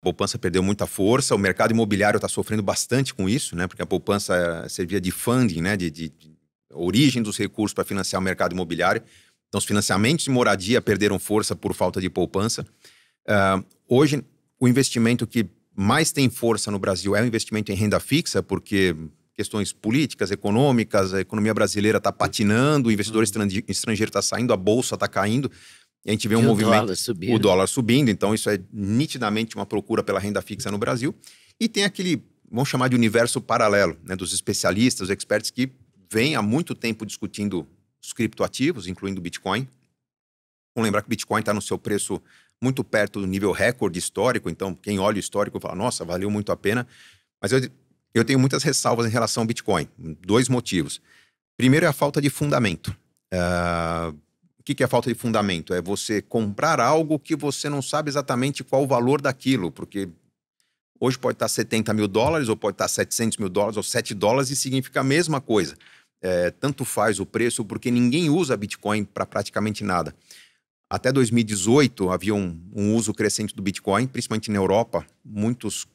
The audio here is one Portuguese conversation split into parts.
poupança perdeu muita força, o mercado imobiliário está sofrendo bastante com isso, né? Porque a poupança servia de funding, né? De origem dos recursos para financiar o mercado imobiliário. Então, os financiamentos de moradia perderam força por falta de poupança. Hoje, o investimento que mais tem força no Brasil é o investimento em renda fixa, porque questões políticas, econômicas, a economia brasileira está patinando, o investidor estrangeiro está saindo, a bolsa está caindo. E a gente vê um movimento, o dólar subindo, então isso é nitidamente uma procura pela renda fixa no Brasil. E tem aquele, vamos chamar de universo paralelo, né, dos especialistas, os experts que vêm há muito tempo discutindo os criptoativos, incluindo o Bitcoin. Vamos lembrar que o Bitcoin está no seu preço muito perto do nível recorde histórico, então quem olha o histórico fala, nossa, valeu muito a pena. Mas eu tenho muitas ressalvas em relação ao Bitcoin, 2 motivos. Primeiro é a falta de fundamento. O que é a falta de fundamento? É você comprar algo que você não sabe exatamente qual o valor daquilo, porque hoje pode estar 70 mil dólares, ou pode estar 700 mil dólares, ou 7 dólares, e significa a mesma coisa. Tanto faz o preço, porque ninguém usa Bitcoin para praticamente nada. Até 2018 havia um uso crescente do Bitcoin, principalmente na Europa. Muitas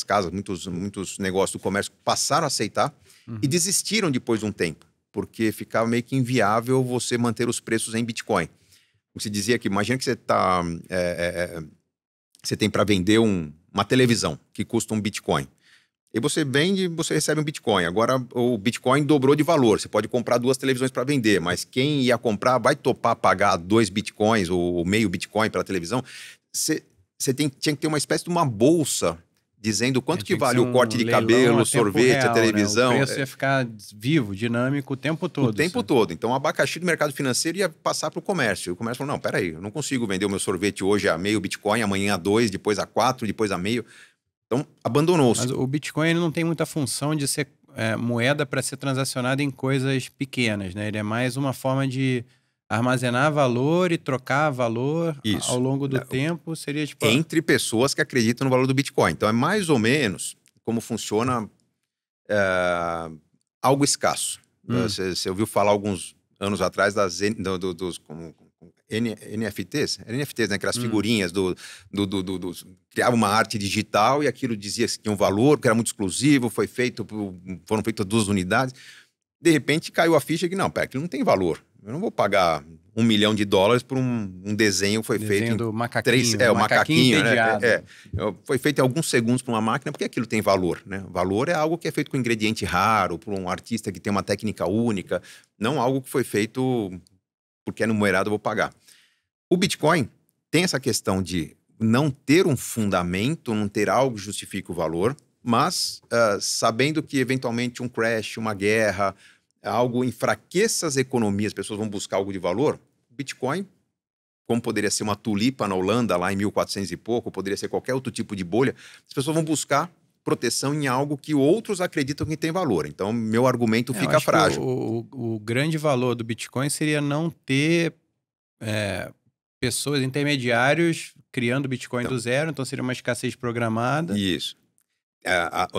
casas, muitos negócios do comércio passaram a aceitar e desistiram depois de um tempo, porque ficava meio que inviável você manter os preços em Bitcoin. Você dizia que, imagina que você tem para vender uma televisão que custa um Bitcoin. E você vende, você recebe um Bitcoin. Agora o Bitcoin dobrou de valor. Você pode comprar 2 televisões para vender, mas quem ia comprar vai topar pagar 2 Bitcoins ou meio Bitcoin pela televisão. Você tinha que ter uma espécie de uma bolsa dizendo quanto que vale o corte de cabelo, o sorvete, a televisão. Né? O preço ia ficar vivo, dinâmico o tempo todo. O tempo todo. Então, o abacaxi do mercado financeiro ia passar para o comércio. O comércio falou, não, peraí, eu não consigo vender o meu sorvete hoje a meio Bitcoin, amanhã a 2, depois a 4, depois a meio. Então, abandonou-se. Mas o Bitcoin ele não tem muita função de ser moeda para ser transacionada em coisas pequenas, né? Ele é mais uma forma de armazenar valor e trocar valor ao longo do tempo. Seria tipo... Entre pessoas que acreditam no valor do Bitcoin. Então, é mais ou menos como funciona algo escasso. Você ouviu falar alguns anos atrás dos NFTs? Era NFTs, né? Aquelas figurinhas criava uma arte digital e aquilo dizia que tinha um valor, que era muito exclusivo, foram feitas 2 unidades. De repente caiu a ficha que não, pera, aquilo não tem valor. Eu não vou pagar $1 milhão por um desenho que foi feito do em macaquinho, o macaquinho, né? Foi feito em alguns segundos por uma máquina, porque aquilo tem valor, né? Valor é algo que é feito com ingrediente raro, por um artista que tem uma técnica única, não algo que foi feito porque é numerado, eu vou pagar. O Bitcoin tem essa questão de não ter um fundamento, não ter algo que justifique o valor, mas sabendo que eventualmente um crash, uma guerra, algo enfraqueça as economias, as pessoas vão buscar algo de valor, Bitcoin, como poderia ser uma tulipa na Holanda, lá em 1400 e pouco, poderia ser qualquer outro tipo de bolha, as pessoas vão buscar proteção em algo que outros acreditam que tem valor. Então, meu argumento fica frágil. O grande valor do Bitcoin seria não ter pessoas, intermediários, criando Bitcoin do zero, então seria uma escassez programada. Isso.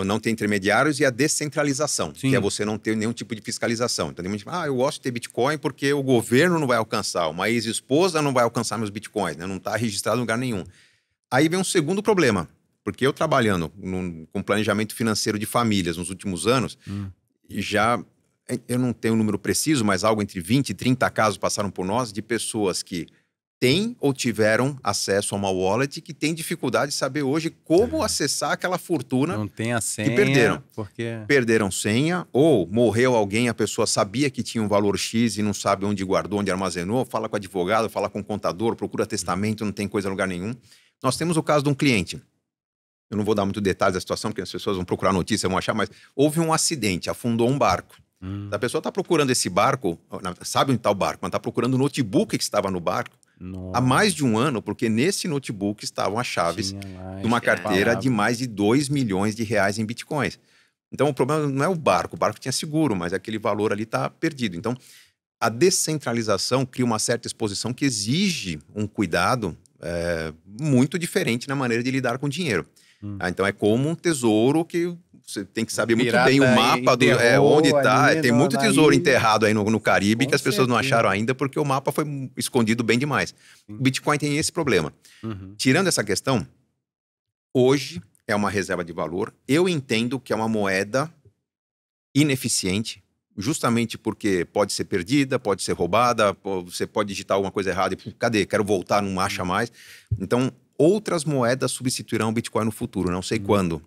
Não ter intermediários e a descentralização, que é você não ter nenhum tipo de fiscalização. Então, eu gosto de ter Bitcoin porque o governo não vai alcançar, uma ex-esposa não vai alcançar meus Bitcoins, né? Não está registrado em lugar nenhum. Aí vem um segundo problema, porque eu trabalhando com planejamento financeiro de famílias nos últimos anos, eu não tenho um número preciso, mas algo entre 20 e 30 casos passaram por nós de pessoas que têm ou tiveram acesso a uma wallet que tem dificuldade de saber hoje como acessar aquela fortuna. Não tem a senha, que perderam. Porque... Perderam senha, ou morreu alguém, a pessoa sabia que tinha um valor X e não sabe onde guardou, onde armazenou, fala com o advogado, fala com o contador, procura testamento, não tem coisa em lugar nenhum. Nós temos o caso de um cliente. Eu não vou dar muito detalhes da situação, porque as pessoas vão procurar notícia, vão achar, mas houve um acidente, afundou um barco. A pessoa está procurando esse barco, sabe onde está o barco, mas está procurando o notebook que estava no barco. Nossa. Há mais de um ano, porque nesse notebook estavam as chaves de uma carteira de mais de R$2 milhões em bitcoins. Então, o problema não é o barco tinha seguro, mas aquele valor ali está perdido. Então, a descentralização cria uma certa exposição que exige um cuidado muito diferente na maneira de lidar com o dinheiro. Então, é como um tesouro que você tem que saber muito bem o mapa onde está. Tem muito tesouro enterrado aí no Caribe que as pessoas não acharam ainda porque o mapa foi escondido bem demais. O Bitcoin tem esse problema. Tirando essa questão, Hoje é uma reserva de valor. Eu entendo que é uma moeda ineficiente, justamente porque pode ser perdida, pode ser roubada, você pode digitar alguma coisa errada e cadê? Quero voltar, não acha mais. Então, outras moedas substituirão o Bitcoin no futuro, não sei quando.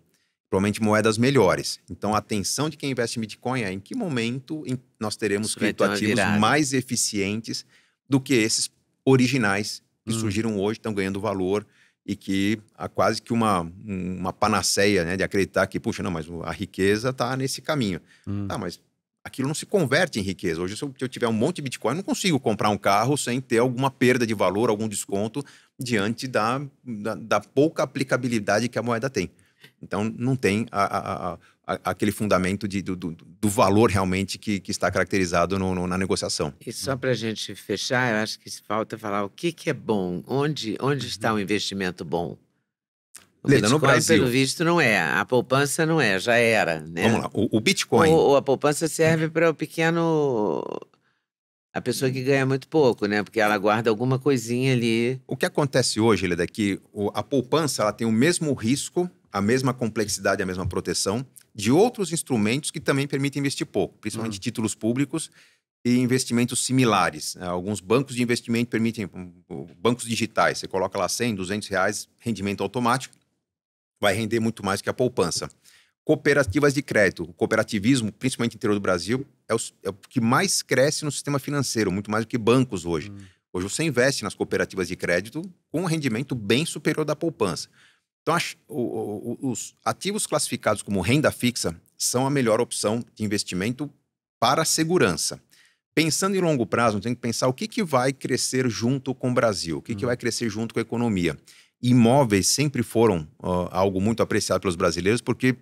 Provavelmente moedas melhores. Então, a atenção de quem investe em Bitcoin é em que momento nós teremos criptoativos mais eficientes do que esses originais que surgiram hoje, estão ganhando valor e que há quase que uma panaceia, né, de acreditar que, puxa, não, mas a riqueza está nesse caminho. Tá, mas aquilo não se converte em riqueza. Hoje, se eu tiver um monte de Bitcoin, eu não consigo comprar um carro sem ter alguma perda de valor, algum desconto diante da pouca aplicabilidade que a moeda tem. Então, não tem aquele fundamento do valor realmente que está caracterizado na negociação. E só para a gente fechar, eu acho que falta falar o que é bom, onde está o investimento bom? O Leda, Bitcoin, no Brasil, pelo visto, não é. A poupança não é, já era, né? Vamos lá, o Bitcoin... Ou a poupança serve para o pequeno... A pessoa que ganha muito pouco, né? Porque ela guarda alguma coisinha ali. O que acontece hoje, Leda, é que a poupança ela tem o mesmo risco, a mesma complexidade, a mesma proteção de outros instrumentos que também permitem investir pouco, principalmente títulos públicos e investimentos similares. Alguns bancos de investimento permitem, bancos digitais, você coloca lá 100, 200 reais, rendimento automático, vai render muito mais que a poupança. Cooperativas de crédito, o cooperativismo, principalmente no interior do Brasil, é o que mais cresce no sistema financeiro, muito mais do que bancos hoje. Hoje você investe nas cooperativas de crédito com um rendimento bem superior da poupança. Então, os ativos classificados como renda fixa são a melhor opção de investimento para a segurança. Pensando em longo prazo, tem que pensar o que vai crescer junto com o Brasil, o que vai crescer junto com a economia. Imóveis sempre foram algo muito apreciado pelos brasileiros, porque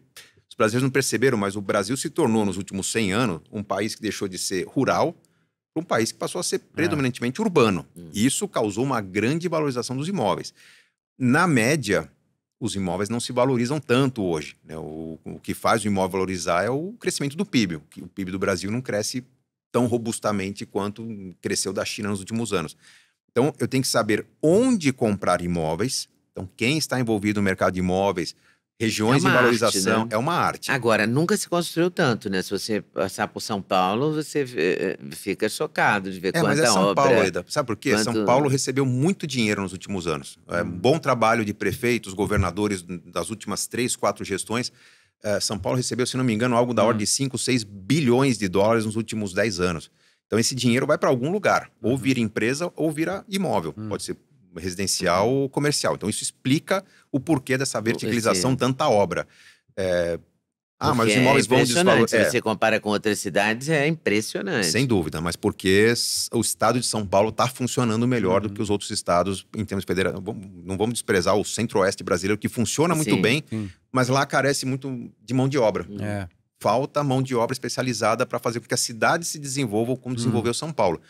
os brasileiros não perceberam, mas o Brasil se tornou, nos últimos 100 anos, um país que deixou de ser rural para um país que passou a ser predominantemente urbano. E isso causou uma grande valorização dos imóveis. Na média, os imóveis não se valorizam tanto hoje, né? O que faz o imóvel valorizar é o crescimento do PIB. O PIB do Brasil não cresce tão robustamente quanto cresceu da China nos últimos anos. Então, eu tenho que saber onde comprar imóveis. Então, quem está envolvido no mercado de imóveis, regiões de valorização, arte, né? É uma arte. Agora, nunca se construiu tanto, né? Se você passar por São Paulo, você fica chocado de ver quanta obra... Mas é São Paulo, Eda. Sabe por quê? São Paulo recebeu muito dinheiro nos últimos anos. Bom trabalho de prefeitos, governadores das últimas 3, 4 gestões. São Paulo recebeu, se não me engano, algo da ordem de 5, 6 bilhões de dólares nos últimos 10 anos. Então, esse dinheiro vai para algum lugar. Ou vira empresa, ou vira imóvel. Pode ser residencial ou comercial. Então, isso explica o porquê dessa verticalização, tanta obra. Mas os imóveis vão desvalorizar. Se você compara com outras cidades, é impressionante. Sem dúvida, mas porque o estado de São Paulo está funcionando melhor do que os outros estados em termos federais. Não vamos desprezar o centro-oeste brasileiro, que funciona muito bem, mas lá carece muito de mão de obra. Falta mão de obra especializada para fazer com que a cidade se desenvolva como desenvolveu São Paulo.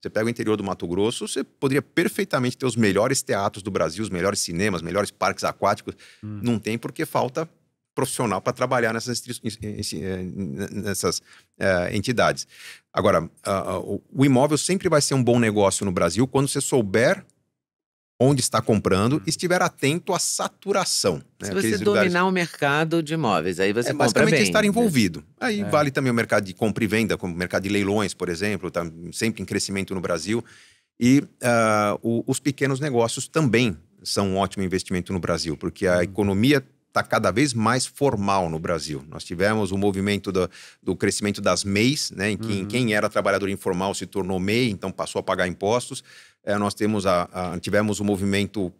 Você pega o interior do Mato Grosso, você poderia perfeitamente ter os melhores teatros do Brasil, os melhores cinemas, os melhores parques aquáticos. Não tem porque falta profissional para trabalhar nessas entidades. Agora, o imóvel sempre vai ser um bom negócio no Brasil quando você souber onde está comprando e estiver atento à saturação. Se você dominar o mercado de imóveis, aí você compra bem. Basicamente estar envolvido. Né? Aí vale também o mercado de compra e venda, como o mercado de leilões, por exemplo, está sempre em crescimento no Brasil. E os pequenos negócios também são um ótimo investimento no Brasil, porque a economia está cada vez mais formal no Brasil. Nós tivemos o movimento do crescimento das MEIs, né, em que quem era trabalhador informal se tornou MEI, então passou a pagar impostos. Nós tivemos o movimento,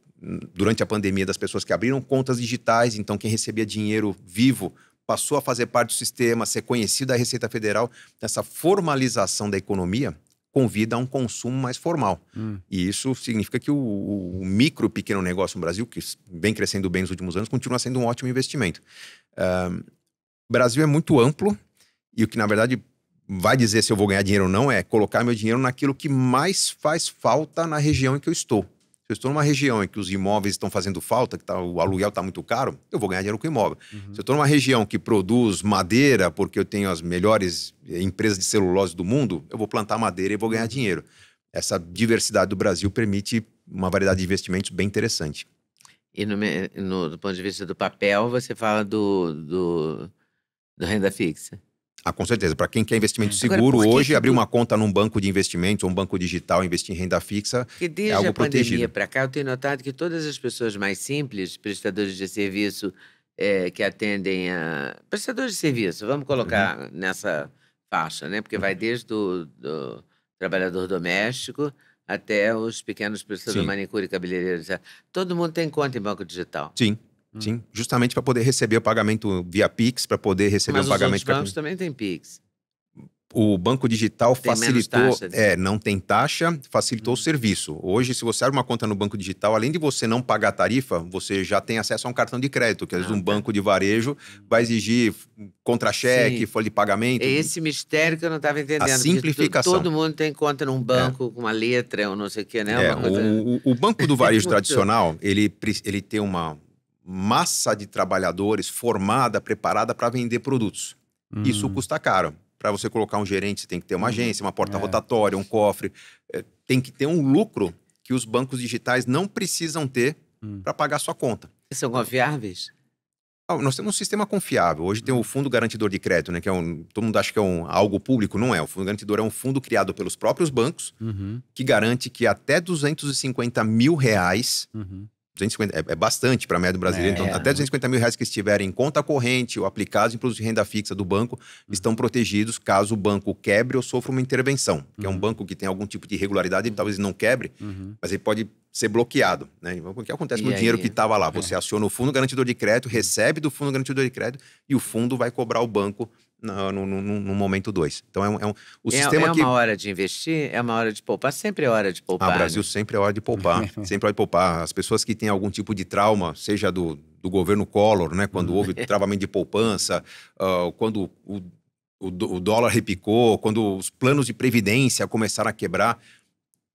durante a pandemia, das pessoas que abriram contas digitais, então quem recebia dinheiro vivo passou a fazer parte do sistema, ser conhecido da Receita Federal. Essa formalização da economia convida a um consumo mais formal. E isso significa que o micro pequeno negócio no Brasil, que vem crescendo bem nos últimos anos, continua sendo um ótimo investimento. O Brasil é muito amplo e o que, na verdade, vai dizer se eu vou ganhar dinheiro ou não é colocar meu dinheiro naquilo que mais faz falta na região em que eu estou. Se eu estou numa região em que os imóveis estão fazendo falta, que o aluguel está muito caro, eu vou ganhar dinheiro com imóvel. Se eu estou numa região que produz madeira, porque eu tenho as melhores empresas de celulose do mundo, eu vou plantar madeira e vou ganhar dinheiro. Essa diversidade do Brasil permite uma variedade de investimentos bem interessante. E do ponto de vista do papel, você fala do renda fixa. Com certeza. Para quem quer investimento seguro, agora, hoje abrir uma conta num banco de investimentos ou um banco digital, investir em renda fixa, porque desde é algo a protegido. Pandemia para cá, eu tenho notado que todas as pessoas mais simples, prestadores de serviço que atendem a... Prestadores de serviço, vamos colocar nessa faixa, né? Porque vai desde do trabalhador doméstico até os pequenos prestadores de manicure e cabeleireiro. Todo mundo tem conta em banco digital. Sim. Sim, justamente para poder receber o pagamento via Pix, para poder receber o pagamento... Mas os bancos também têm Pix. O banco digital tem facilitou... não tem taxa, facilitou o serviço. Hoje, se você abre uma conta no banco digital, além de você não pagar a tarifa, você já tem acesso a um cartão de crédito, que às vezes um banco de varejo vai exigir contra-cheque, folha de pagamento. É esse mistério que eu não estava entendendo. A simplificação. Todo mundo tem conta num banco com uma letra ou não sei o que, né? O banco do varejo tradicional, ele tem uma massa de trabalhadores formada, preparada para vender produtos. Isso custa caro. Para você colocar um gerente, você tem que ter uma agência, uma porta rotatória, um cofre. Tem que ter um lucro que os bancos digitais não precisam ter para pagar sua conta. São confiáveis? Nós temos um sistema confiável. Hoje tem o Fundo Garantidor de Crédito, né? Que todo mundo acha que é algo público. Não é. O Fundo Garantidor é um fundo criado pelos próprios bancos que garante que até R$250 mil... 250, é bastante para a média brasileira. Então, até R$250 mil que estiverem em conta corrente ou aplicados em produtos de renda fixa do banco estão protegidos caso o banco quebre ou sofra uma intervenção. Que é um banco que tem algum tipo de irregularidade, ele talvez não quebre, mas ele pode ser bloqueado. Né? O que acontece com o dinheiro que estava lá? Você aciona o Fundo Garantidor de Crédito, recebe do Fundo Garantidor de Crédito e o fundo vai cobrar o banco no momento 2. Então, o sistema uma hora de investir, é uma hora de poupar. Sempre é hora de poupar. Brasil, né? Sempre é hora de poupar. Sempre é hora de poupar. As pessoas que têm algum tipo de trauma, seja do governo Collor, né? Quando houve travamento de poupança, quando o dólar repicou, quando os planos de previdência começaram a quebrar,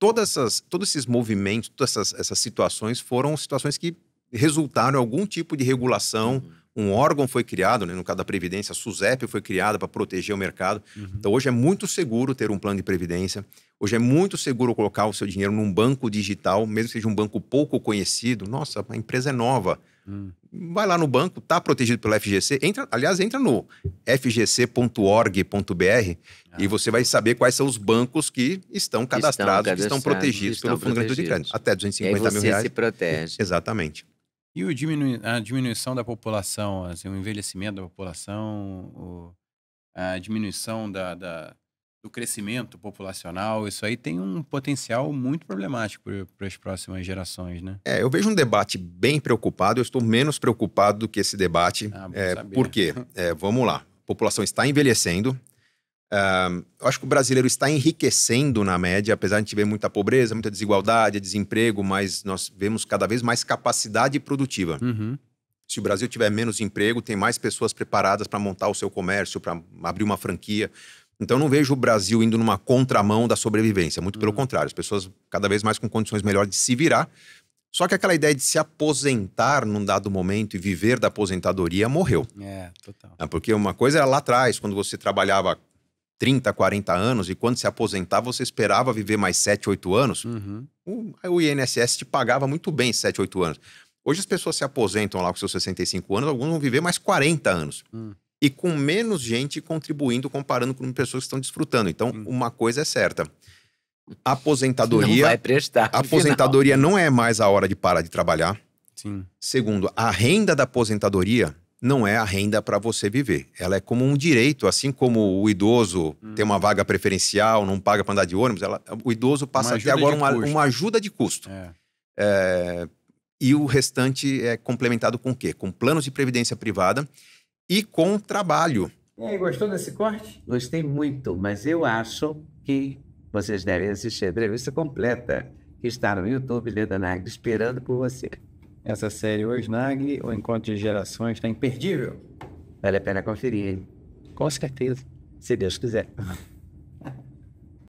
todos esses movimentos, todas essas situações foram situações que resultaram em algum tipo de regulação. Um órgão foi criado, né, no caso da Previdência, a SUSEP foi criada para proteger o mercado. Então, hoje é muito seguro ter um plano de previdência. Hoje é muito seguro colocar o seu dinheiro num banco digital, mesmo que seja um banco pouco conhecido. Nossa, a empresa é nova. Vai lá no banco, está protegido pelo FGC. Entra no fgc.org.br e você vai saber quais são os bancos que estão cadastrados, que estão protegidos pelo Fundo Garantidor de Crédito. Até R$250 mil. Você se protege. Exatamente. E a diminuição da população, assim, o envelhecimento da população, a diminuição do crescimento populacional, isso aí tem um potencial muito problemático para as próximas gerações, né? Eu vejo um debate bem preocupado, eu estou menos preocupado do que esse debate. Por quê? Vamos lá, a população está envelhecendo. Eu acho que o brasileiro está enriquecendo na média, apesar de a gente ver muita pobreza, muita desigualdade, desemprego, mas nós vemos cada vez mais capacidade produtiva. Se o Brasil tiver menos emprego, tem mais pessoas preparadas para montar o seu comércio, para abrir uma franquia. Então, eu não vejo o Brasil indo numa contramão da sobrevivência, muito pelo contrário, as pessoas cada vez mais com condições melhores de se virar. Só que aquela ideia de se aposentar num dado momento e viver da aposentadoria morreu. Total. Porque uma coisa era lá atrás, quando você trabalhava 30, 40 anos, e quando se aposentava, você esperava viver mais 7, 8 anos, o INSS te pagava muito bem 7, 8 anos. Hoje as pessoas se aposentam lá com seus 65 anos, alguns vão viver mais 40 anos. E com menos gente contribuindo, comparando com pessoas que estão desfrutando. Então, uma coisa é certa. A aposentadoria... Não vai prestar. A aposentadoria não é mais a hora de parar de trabalhar. Sim. Segundo, a renda da aposentadoria não é a renda para você viver. Ela é como um direito, assim como o idoso tem uma vaga preferencial, não paga para andar de ônibus, o idoso passa a ter agora uma ajuda de custo. E o restante é complementado com o quê? Com planos de previdência privada e com trabalho. E aí, gostou desse corte? Gostei muito, mas eu acho que vocês devem assistir a entrevista completa, que está no YouTube, Leda Nagli, esperando por você. Essa série Hoje Nagli, o Encontro de Gerações, está imperdível. Vale a pena conferir, hein? Com certeza. Se Deus quiser.